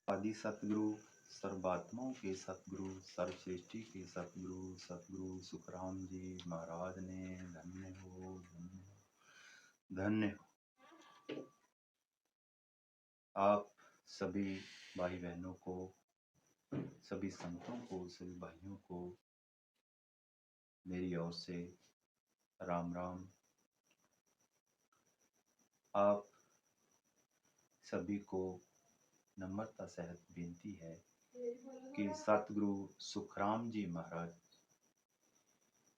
आदि सतगुरु सर्वात्माओं के सतगुरु सर्वश्रेष्ठी के सतगुरु सतगुरु सुखराम जी महाराज ने धन्य हो धन्य हो। आप सभी भाई बहनों को, सभी संतों को, सभी भाइयों को मेरी ओर से राम राम। आप सभी को नम्रता सहित बेनती है कि सतगुरु सुखराम जी महाराज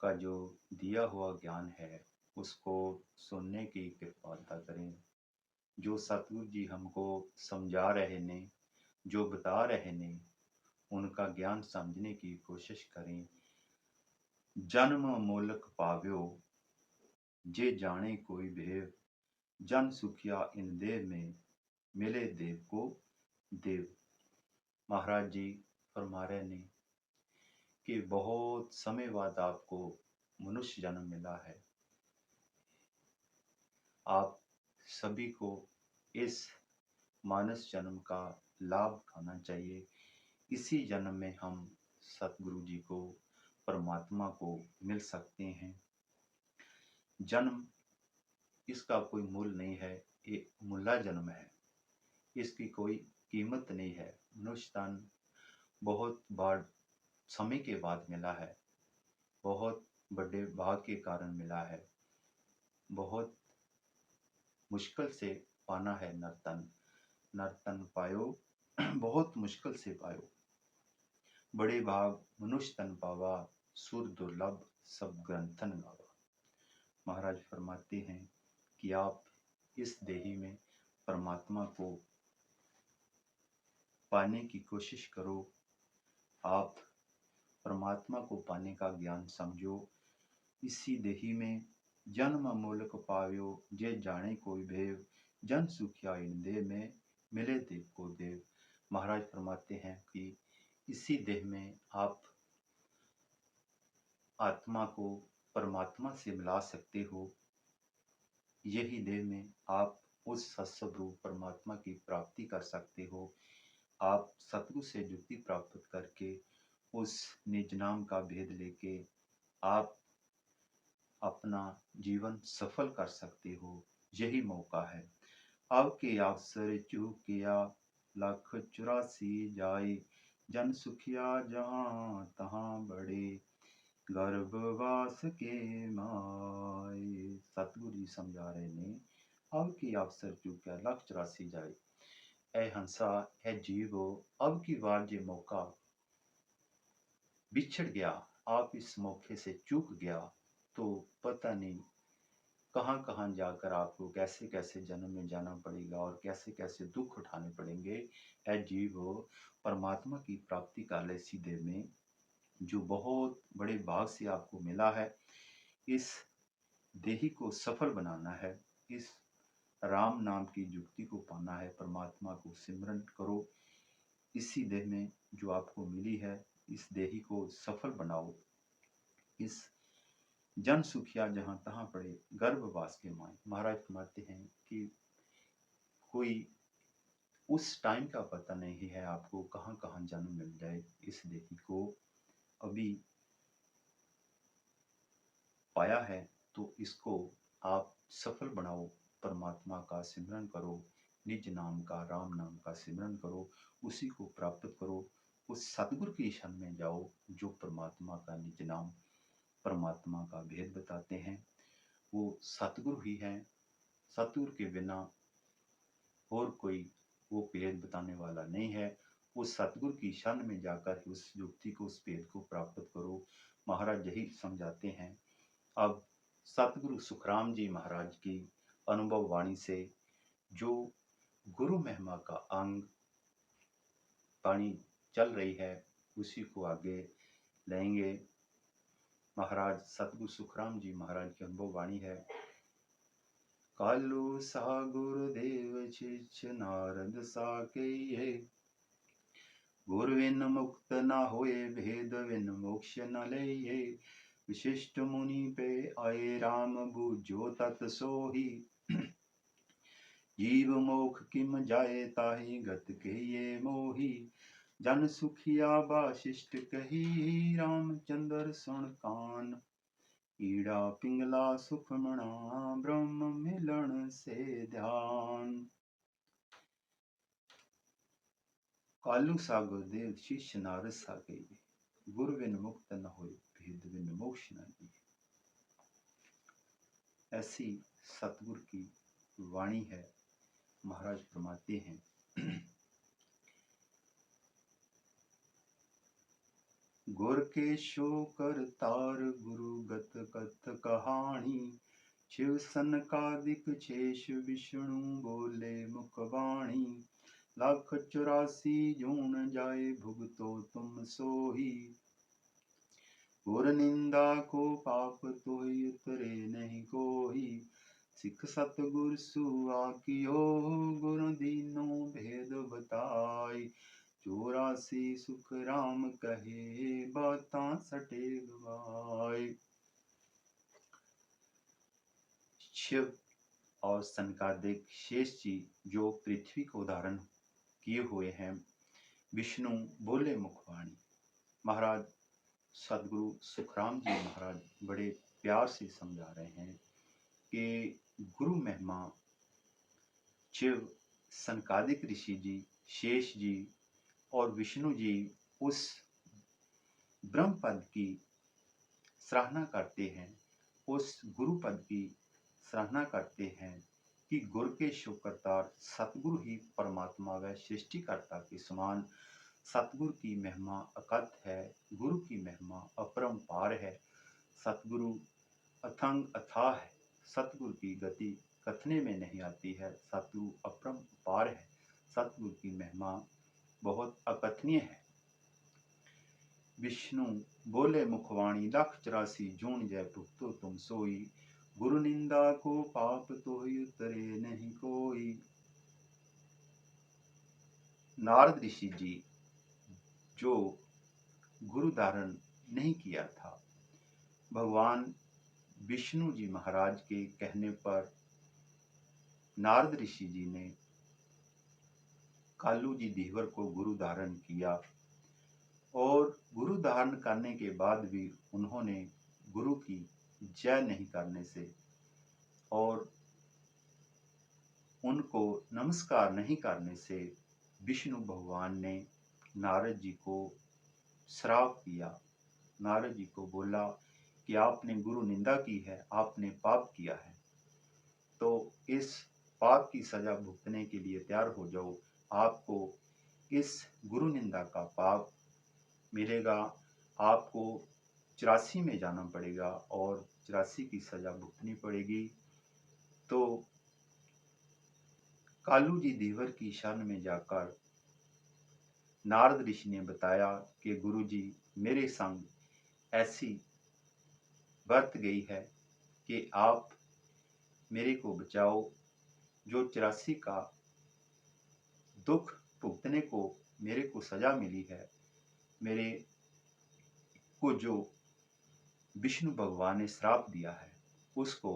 का जो दिया हुआ ज्ञान है उसको सुनने की कृपा करें। जो सतगुरु जी हमको समझा रहे ने, जो बता रहे ने, उनका ज्ञान समझने की कोशिश करें। जन्म मूलक पाव्यो जे जाने कोई भेव, जन सुखिया इन देव में मिले देव को देव। महाराज जी फरमा रहे ने कि बहुत समय बाद आपको मनुष्य जन्म मिला है। आप सभी को इस मानस जन्म का लाभ उठाना चाहिए। इसी जन्म में हम सतगुरु जी को, परमात्मा को मिल सकते हैं। जन्म इसका कोई मूल नहीं है, ये मुल्ला जन्म है, इसकी कोई कीमत नहीं है। मनुष्य तन बहुत बार समय के बाद मिला है, बहुत बड़े भाग के कारण मिला है, बहुत मुश्किल से पाना है नर्तन। नर्तन पायो बहुत मुश्किल से पायो, बड़े भाग मनुष्य तन पावा, सुर दुर्लभ सब ग्रंथन गावा। महाराज फरमाते हैं कि आप इस देही में परमात्मा को पाने की कोशिश करो। आप परमात्मा को पाने का ज्ञान समझो। इसी देही में जन्म मूलक पाव्यो जे जाने कोई भेव, जन सुखिया इन देह में मिले देव को देव। महाराज फरमाते हैं कि इसी देह में आप आत्मा को परमात्मा से मिला सकते हो। यही देह में आप उस सत्स्वरूप परमात्मा की प्राप्ति कर सकते हो। आप सतगुरु से जुक्ति प्राप्त करके उस निज नाम का भेद लेके आप अपना जीवन सफल कर सकते हो। यही मौका है। अब के अवसर चूकिया लख 84 जाए, जन सुखिया जहाँ तहाँ बड़े गर्भवास के माए। सतगुरु जी समझा रहे ने, अब की अवसर चूकिया लख 84 जाए। ऐ हंसा, ऐ जीवो, अब की बार जे मौका बिछड़ गया, आप इस मौके से चूक गया तो पता नहीं कहाँ कहाँ जाकर आपको कैसे कैसे जन्म में जाना पड़ेगा और कैसे कैसे दुख उठाने पड़ेंगे। ऐ जीवो, परमात्मा की प्राप्ति का ले सीधे में जो बहुत बड़े भाग से आपको मिला है, इस देही को सफल बनाना है, इस राम नाम की युक्ति को पाना है, परमात्मा को सिमरन करो। इसी देह में जो आपको मिली है, इस देही को सफल बनाओ। इस जन सुखिया जहाँ तहाँ पड़े गर्भवास के माए। महाराज फरमाते हैं कि कोई उस टाइम का पता नहीं है आपको कहाँ कहाँ जन्म मिल जाए। इस देही को अभी पाया है तो इसको आप सफल बनाओ, परमात्मा का सिमरन करो, निज नाम का, राम नाम का सिमरन करो, उसी को प्राप्त करो। उस सतगुरु की शरण में जाओ जो परमात्मा का निज नाम, परमात्मा का भेद बताते हैं। वो सतगुरु ही हैं। सतगुरु के बिना और कोई वो भेद बताने वाला नहीं है। उस सतगुरु की शरण में जाकर उस युक्ति को, उस भेद को प्राप्त करो। महाराज यही समझाते हैं। अब सतगुरु सुखराम जी महाराज की अनुभव वाणी से जो गुरु महिमा का अंग वाणी चल रही है उसी को आगे लेंगे। महाराज सतगुरु सुखराम जी महाराज की अनुभव वाणी है। कालू सा गुरुदेव शिष्य नारद सा कहिए, गुरु बिन मुक्त न होए, भेद बिन मोक्ष न लइए। विशिष्ट मुनि पे आए राम, बूझो तत् सोही, जीव मोख किम जाए ताहि गत कहिए मोही। जन सुखिया बाशिष्ट कही रामचंद्र सुन कान। ईड़ा पिंगला सुखमणा ब्रह्म मिलन से ध्यान। कालू सा गुरुदेव शिष्य नारद सा कहिए, गुरु बिन मुक्त न होए भेद बिन मोक्ष न लिए। ऐसी सतगुरु की वाणी है। महाराज फरमाते हैं, गुर के शो कर तार गुरु गत कथ कहानी। शिव सनकादिक शेष विष्णु बोले मुखबाणी। लाख 84 जून जाए भुगतो तुम सोही। गुर निंदा को पाप तोहि उतरे नहीं कोई। सिख सतगुर सुआ कियो गुरु दीनो भेद बताई। 84 सुख राम कहे बातां सटे गवाई। शिव और सनकादिक शेष जी जो पृथ्वी को धारण किए हुए हैं, विष्णु बोले मुखवाणी। महाराज सदगुरु सुखराम जी महाराज बड़े प्यार से समझा रहे हैं कि गुरु महिमा शिव, सनकादिक ऋषि जी, शेष जी और विष्णु जी उस ब्रह्म पद की सराहना करते हैं, उस गुरु पद की सराहना करते हैं कि गुरु के शुक्रतार सतगुरु ही परमात्मा व सृष्टिकर्ता के समान। सतगुरु की महिमा अकथ है, गुरु की महिमा अपरंपार है। सतगुरु अथंग अथाह है। सतगुरु की गति कथने में नहीं आती है। सतगुरु अपरंपार है। सतगुरु की महिमा बहुत अकथनीय है। विष्णु बोले मुखवाणी 184 जून जय भुगतो तुम सोई। गुरु निंदा को पाप तोहि उतरे नहीं कोई। नारद ऋषि जी जो गुरु धारण नहीं किया था, भगवान विष्णु जी महाराज के कहने पर नारद ऋषि जी ने कालू जी धीवर को गुरु धारण किया और गुरु धारण करने के बाद भी उन्होंने गुरु की जय नहीं करने से और उनको नमस्कार नहीं करने से विष्णु भगवान ने नारद जी को श्राप दिया। नारद जी को बोला कि आपने गुरु निंदा की है, आपने पाप किया है, तो इस पाप की सजा भुगतने के लिए तैयार हो जाओ। आपको इस गुरु निंदा का पाप मिलेगा। आपको 84 में जाना पड़ेगा और 84 की सजा भुगतनी पड़ेगी। तो कालू जी धीवर की शरण में जाकर नारद ऋषि ने बताया कि गुरु जी मेरे संग ऐसी बरत गई है कि आप मेरे को बचाओ। जो 84 का दुख भुगतने को मेरे को सजा मिली है, मेरे को जो विष्णु भगवान ने श्राप दिया है, उसको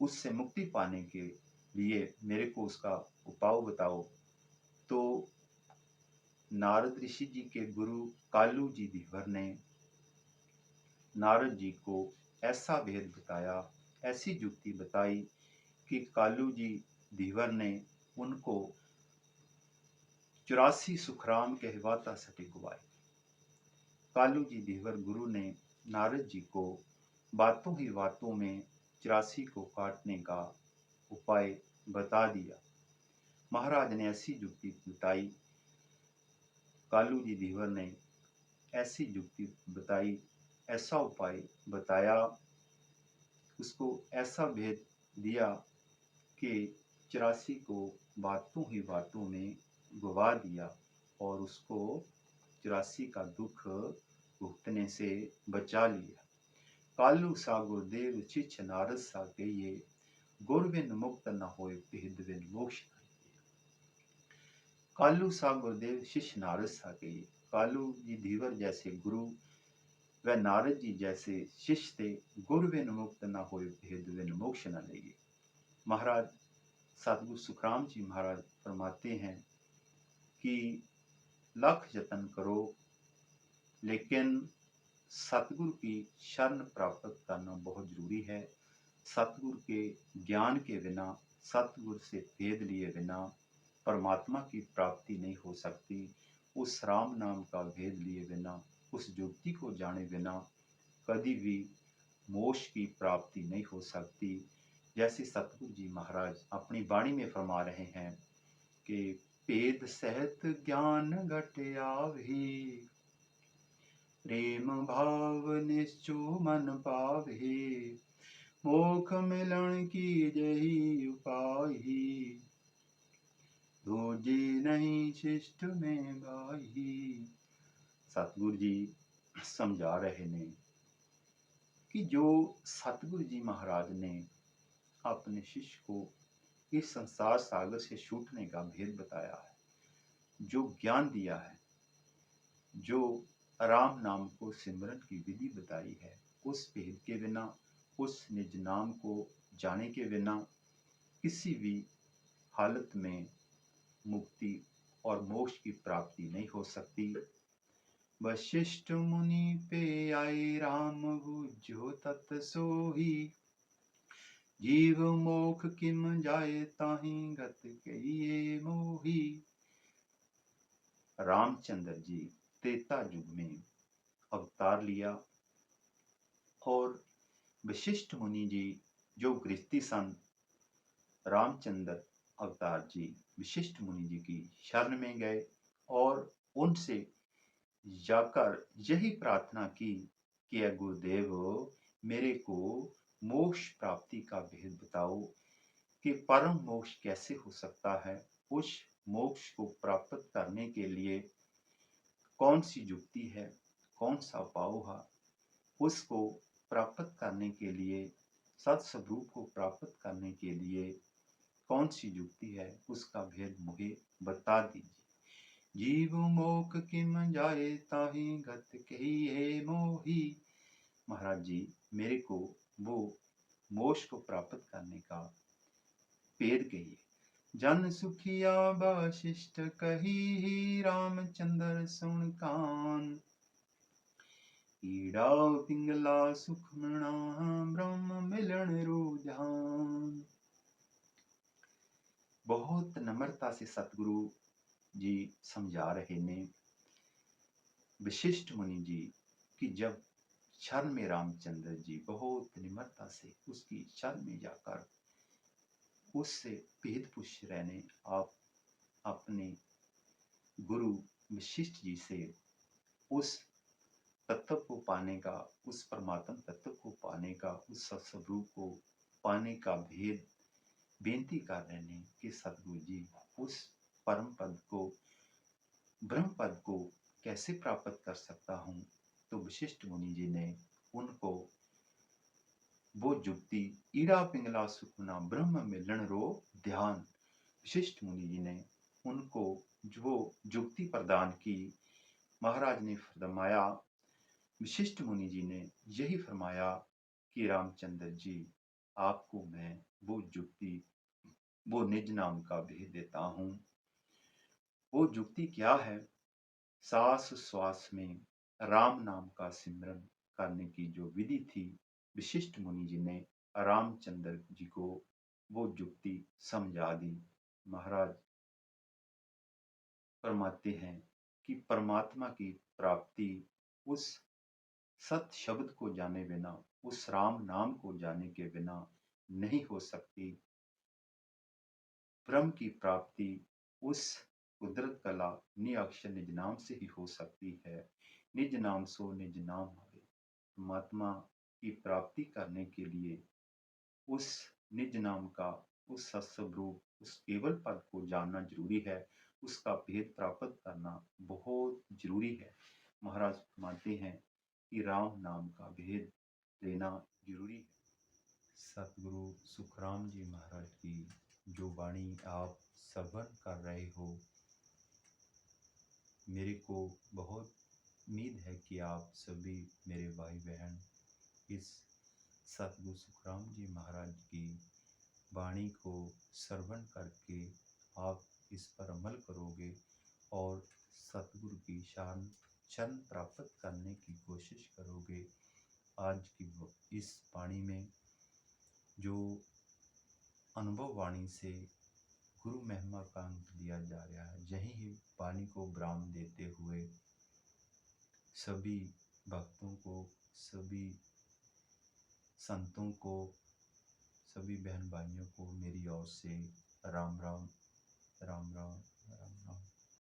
उससे मुक्ति पाने के लिए मेरे को उसका उपाय बताओ। तो नारद ऋषि जी के गुरु कालू जी धीवर ने नारद जी को ऐसा भेद बताया, ऐसी युक्ति बताई कि कालू जी धीवर ने उनको 84 सुखराम कहवाता सटे गवाए। कालू जी धीवर गुरु ने नारद जी को बातों ही बातों में 84 को काटने का उपाय बता दिया। महाराज ने ऐसी युक्ति बताई, कालू जी धीवर ने ऐसी युक्ति बताई, ऐसा उपाय बताया, उसको ऐसा भेद दिया कि 84 को बातों ही बातों में गवा दिया और उसको 84 का दुख भुगतने से बचा लिया। कालू सा गुरुदेव शिष्य नारद सा कहिए, गुर बिन मुक्त न होए भेद बिन मोक्ष न लिए। कालू सा गुरुदेव शिष्य नारद सा कहिए। कालू जी धीवर जैसे गुरु व नारद जी जैसे शिष्य थे। गुर बिन मुक्त न होए भेद बिन मोक्ष न लिए। महाराज सतगुरु सुखराम जी महाराज फरमाते हैं कि लख जतन करो, लेकिन सतगुरु की शरण प्राप्त करना बहुत जरूरी है। सतगुरु के ज्ञान के बिना, सतगुरु से भेद लिए बिना परमात्मा की प्राप्ति नहीं हो सकती। उस राम नाम का भेद लिए बिना, उस युक्ति को जाने बिना कभी भी मोक्ष की प्राप्ति नहीं हो सकती। जैसे सतगुरु जी महाराज अपनी वाणी में फरमा रहे हैं कि भेद सहित ज्ञान घट आवही, प्रेम भाव निश्चो मन पावे, मोख मिलन की जही उपाही, दूजे नहीं शिष्ट में भाई। सतगुरु जी समझा रहे ने कि जो सतगुरु जी महाराज ने अपने शिष्य को इस संसार सागर से छूटने का भेद बताया है, जो ज्ञान दिया है, जो राम नाम को सिमरन की विधि बताई है, उस भेद के बिना, उस निज नाम को जाने के बिना किसी भी हालत में मुक्ति और मोक्ष की प्राप्ति नहीं हो सकती। वशिष्ठ मुनि पे आए राम, बुझो तत् सोही, जीव मोख किम जाए ताहि गत कहिए मोही। रामचंद्र जी त्रेता युग में अवतार लिया और वशिष्ठ मुनि जी जो गृहस्थी सन, रामचंद्र अवतार जी वशिष्ठ मुनि जी की शरण में गए और उनसे जाकर यही प्रार्थना की कि गुरुदेव मेरे को मोक्ष प्राप्ति का भेद बताओ कि परम मोक्ष कैसे हो सकता है। उस मोक्ष को प्राप्त करने के लिए कौन सी युक्ति है, कौन सा उपाय है, उसको प्राप्त करने के लिए, सत्स्वरूप को प्राप्त करने के लिए कौन सी युक्ति है, उसका भेद मुझे बता दीजिए। जीव मोख किम जाए ताहि गत कहिए मोही। महाराज जी मेरे को वो मोक्ष को प्राप्त करने का भेद कहिए। जन सुखिया वशिष्ठ कही, रामचंद्र सुन कान, ईड़ा पिंगला सुख मृणा, ब्रह्म मिलन रुझान। बहुत नम्रता से सतगुरु जी समझा रहे ने वशिष्ठ मुनि जी कि जब शरण में रामचंद्र जी बहुत निम्रता से उसकी शरण में जाकर उससे भेद पूछ रहे ने, आप अपने गुरु वशिष्ठ जी से उस तत्व को पाने का, उस परमात्मा तत्व को पाने का, उस सत्स्वरूप को पाने का भेद बेनती कर रहे हैं कि सतगुरु जी उस परम पद को, ब्रह्म पद को कैसे प्राप्त कर सकता हूँ। तो वशिष्ठ मुनि जी ने उनको वो युक्ति, ईड़ा पिंगला सुखना ब्रह्म मिलन रो ध्यान, वशिष्ठ मुनि जी ने उनको जो युक्ति प्रदान की। महाराज ने फरमाया, वशिष्ठ मुनि जी ने यही फरमाया कि रामचंद्र जी आपको मैं वो युक्ति, वो निज नाम का भेद देता हूँ। वो युक्ति क्या है? सांस श्वास में राम नाम का सिमरन करने की जो विधि थी, वशिष्ठ मुनि जी ने रामचंद्र जी को वो युक्ति समझा दी। महाराज फरमाते हैं कि परमात्मा की प्राप्ति उस सत्य शब्द को जाने बिना, उस राम नाम को जाने के बिना नहीं हो सकती। ब्रह्म की प्राप्ति उस कुदरत कला निअक्षर निज नाम से ही हो सकती है। निज नाम सो निज नाम हरे। परमात्मा की प्राप्ति करने के लिए उस निज नाम का, उस सत्स्वरूप, उस केवल पद को जानना जरूरी है। उसका भेद प्राप्त करना बहुत जरूरी है। महाराज मानते हैं कि राम नाम का भेद लेना जरूरी है। सतगुरु सुखराम जी महाराज की जो वाणी आप श्रवण कर रहे हो, मेरे को बहुत उम्मीद है कि आप सभी मेरे भाई बहन इस सतगुरु सुखराम जी महाराज की वाणी को श्रवण करके आप इस पर अमल करोगे और सतगुरु की शान शरण प्राप्त करने की कोशिश करोगे। आज की इस वाणी में जो अनुभव वाणी से गुरु महिमा का अंक दिया जा रहा है, यही ही वाणी को विराम देते हुए सभी भक्तों को, सभी संतों को, सभी बहन भाइयों को मेरी ओर से राम राम, राम राम, राम राम।